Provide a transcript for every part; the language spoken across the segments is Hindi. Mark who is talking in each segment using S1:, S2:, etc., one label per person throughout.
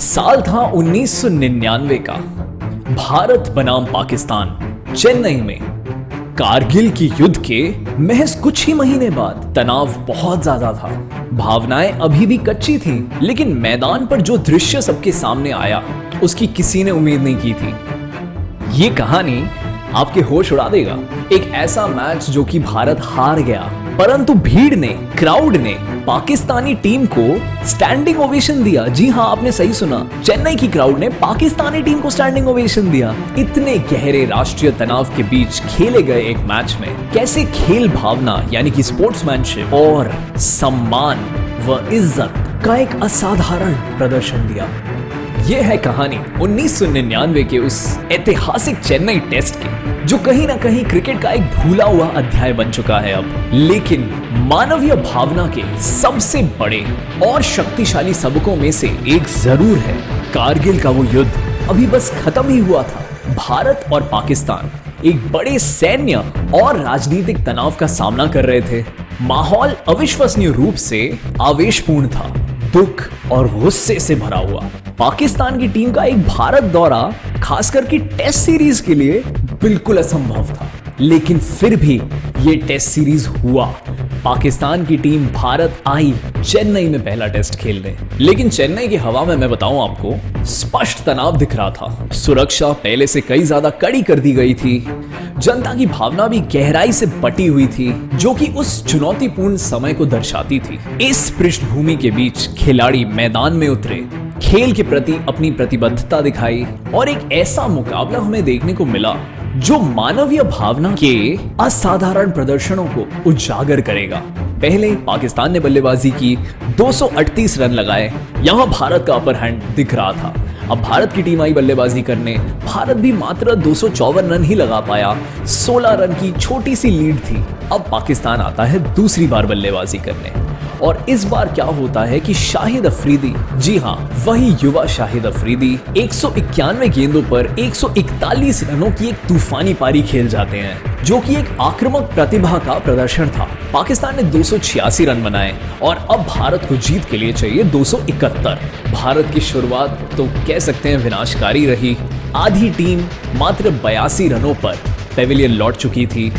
S1: साल था 1999 का। भारत बनाम पाकिस्तान, चेन्नई में कारगिल की युद्ध के महज कुछ ही महीने बाद तनाव बहुत ज्यादा था। भावनाएं अभी भी कच्ची थी, लेकिन मैदान पर जो दृश्य सबके सामने आया उसकी किसी ने उम्मीद नहीं की थी। ये कहानी आपके होश उड़ा देगा। एक ऐसा मैच जो कि भारत हार गया, परंतु भीड़ ने, क्राउड ने पाकिस्तानी टीम को स्टैंडिंग ओवेशन दिया। जी हां, आपने सही सुना, चेन्नई की क्राउड ने पाकिस्तानी टीम को स्टैंडिंग ओवेशन दिया। इतने गहरे राष्ट्रीय तनाव के बीच खेले गए एक मैच में कैसे खेल भावना यानी कि स्पोर्ट्समैनशिप और सम्मान व इज्जत का एक असाधारण प्रदर्शन दिया। यह है कहानी 1999 के उस ऐतिहासिक चेन्नई टेस्ट की, जो कहीं ना कहीं क्रिकेट का एक भूला हुआ अध्याय बन चुका है अब। लेकिन मानवीय भावना के सबसे बड़े और शक्तिशाली सबकों में से एक जरूर है। कारगिल का वो युद्ध अभी बस खत्म ही हुआ था। भारत और पाकिस्तान एक बड़े सैन्य और राजनीतिक तनाव का सामना कर रहे थे। माहौल अविश्वसनीय रूप से आवेशपूर्ण था, दुख और गुस्से से भरा हुआ। पाकिस्तान की टीम का एक भारत दौरा, खास करके टेस्ट सीरीज के लिए, बिल्कुल असंभव था। लेकिन फिर भी ये टेस्ट सीरीज हुआ। पाकिस्तान की टीम भारत आई चेन्नई में पहला टेस्ट खेलने। लेकिन चेन्नई की हवा में मैं बताऊं आपको, स्पष्ट तनाव दिख रहा था। सुरक्षा पहले से कई ज्यादा कड़ी कर दी गई थी। जनता की भावना भी गहराई से बटी हुई थी, जो कि उस चुनौतीपूर्ण समय को दर्शाती थी। इस पृष्ठभूमि के बीच खिलाड़ी मैदान में उतरे, खेल के प्रति अपनी प्रतिबद्धता दिखाई और एक ऐसा मुकाबला हमें देखने को मिला जो मानवीय भावना के असाधारण प्रदर्शनों को उजागर करेगा। पहले पाकिस्तान ने बल्लेबाजी की, 238 रन लगाए। यहां भारत का अपर हैंड दिख रहा था। अब भारत की टीम आई बल्लेबाजी करने। भारत भी मात्र 254 रन ही लगा पाया। 16 रन की छोटी सी लीड थी। अब पाकिस्तान आता है दूसरी बार बल्लेबाजी करने, और इस बार क्या होता है कि शाहिद अफरीदी, जी हां, वही युवा शाहिद अफरीदी 191 गेंदों पर 141 रनों की एक तूफानी पारी खेल जाते हैं, जो कि एक आक्रामक प्रतिभा का प्रदर्शन था। पाकिस्तान ने 286 रन बनाए और अब भारत को जीत के लिए चाहिए 271। भारत की शुरुआत तो कह सकते हैं विनाशकारी रही। आधी टीम मात्र 82 रनों पर पेविलियन लौट चुकी थी।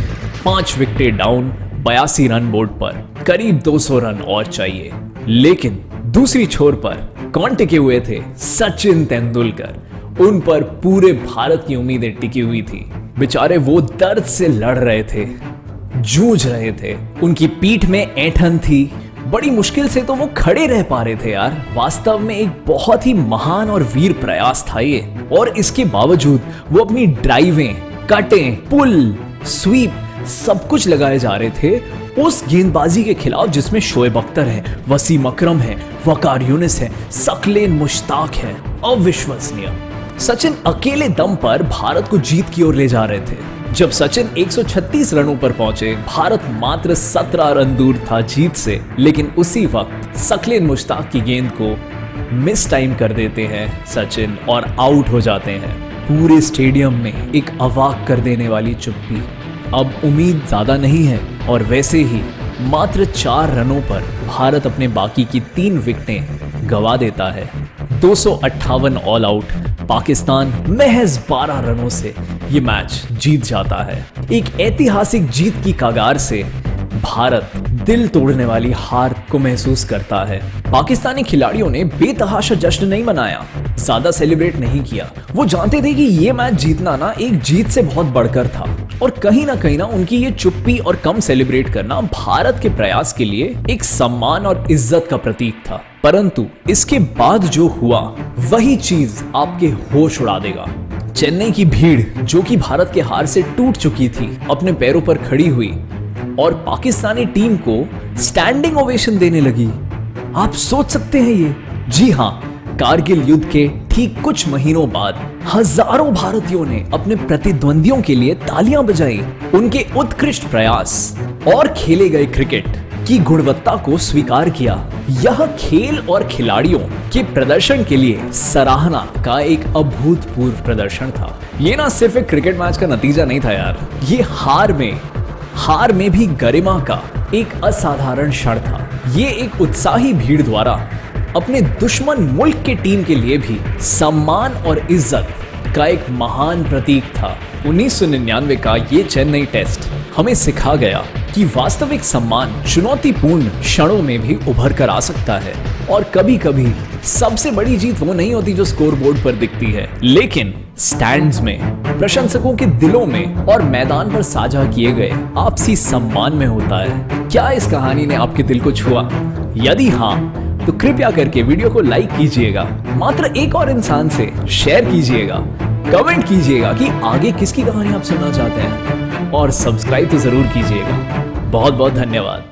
S1: 5 विकेटें डाउन, 82 रन बोर्ड पर, करीब 200 रन और चाहिए। लेकिन दूसरी छोर पर कौन टिके हुए थे? सचिन तेंदुलकर। उन पर पूरे भारत की उम्मीदें टिकी हुई थी। बेचारे वो दर्द से लड़ रहे थे, जूझ रहे थे। उनकी पीठ में ऐंठन थी। बड़ी मुश्किल से तो वो खड़े रह पा रहे थे यार। वास्तव में एक बहुत ही महान और वीर प्रयास था ये। और इसके बावजूद वो अपनी ड्राइवें, कटें, पुल, स्वीप सब कुछ लगाए जा रहे थे उस गेंदबाजी के खिलाफ जिसमें शोएब अख्तर है, वसीम अकरम है, वकार यूनिस है, सकलेन मुश्ताक है। अविश्वसनीय। सचिन अकेले दम पर भारत को जीत की ओर ले जा रहे थे। जब सचिन 136 रनों पर पहुंचे, भारत मात्र 17 रन दूर था जीत से। लेकिन उसी वक्त सकलेन मुश्ताक की गेंद को मिस टाइम कर देते हैं सचिन और आउट हो जाते हैं। पूरे स्टेडियम में एक अवाक कर देने वाली चुप्पी। अब उम्मीद ज्यादा नहीं है, और वैसे ही मात्र 4 रनों पर भारत अपने बाकी की 3 विकेटें गवा देता है। 258 ऑल आउट। पाकिस्तान महज 12 रनों से ये मैच जीत जाता है। एक ऐतिहासिक जीत की कगार से भारत दिल तोड़ने वाली हार को महसूस करता है। पाकिस्तानी खिलाड़ियों ने बेतहाशा जश्न नहीं मनाया, ज्यादा सेलिब्रेट नहीं किया। वो जानते थे कि ये मैच जीतना ना एक जीत से बहुत बढ़कर था, और कहीं ना उनकी ये चुप्पी और कम सेलिब्रेट करना भारत के प्रयास के लिए एक सम्मान और इज्जत का प्रतीक था। परंतु इसके बाद जो हुआ वही चीज आपके होश उड़ा देगा। चेन्नई की भीड़, जो कि भारत के हार से टूट चुकी थी, अपने पैरों पर खड़ी हुई और पाकिस्तानी टीम को स्टैंडिंग ओवेशन देने लगी। आप सोच सकते हैं ये? जी हां, कारगिल युद्ध के ठीक कुछ महीनों बाद हजारों भारतीयों ने अपने प्रतिद्वंदियों के लिए तालियां बजाई। उनके उत्कृष्ट प्रयास और खेले गए क्रिकेट की गुणवत्ता को स्वीकार किया। यह खेल और खिलाड़ियों के प्रदर्शन के लिए सराहना का एक अभूतपूर्व प्रदर्शन था। ये ना सिर्फ एक क्रिकेट मैच का नतीजा नहीं था यार, ये हार में भी गरिमा का एक असाधारण क्षण था। ये एक उत्साही भीड़ द्वारा अपने दुश्मन मुल्क के टीम के लिए भी सम्मान और इज्जत का एक महान प्रतीक था। 1999 का ये चेन्नई टेस्ट हमें सिखा गया कि वास्तविक सम्मान चुनौतीपूर्ण क्षणों में भी उभर कर आ सकता है और कभी कभी सबसे बड़ी जीत वो नहीं होती जो स्कोरबोर्ड पर दिखती है, लेकिन स्टैंड्स में, प्रशंसकों के दिलों में और मैदान पर साझा किए गए आपसी सम्मान में होता है। क्या इस कहानी ने आपके दिल को छुआ? यदि हाँ, तो कृपया करके वीडियो को लाइक कीजिएगा, मात्र एक और इंसान से शेयर कीजिएगा, कमेंट कीजिएगा कि आगे किसकी कहानी आप सुनना चाहते हैं और सब्सक्राइब तो जरूर कीजिएगा। बहुत बहुत धन्यवाद।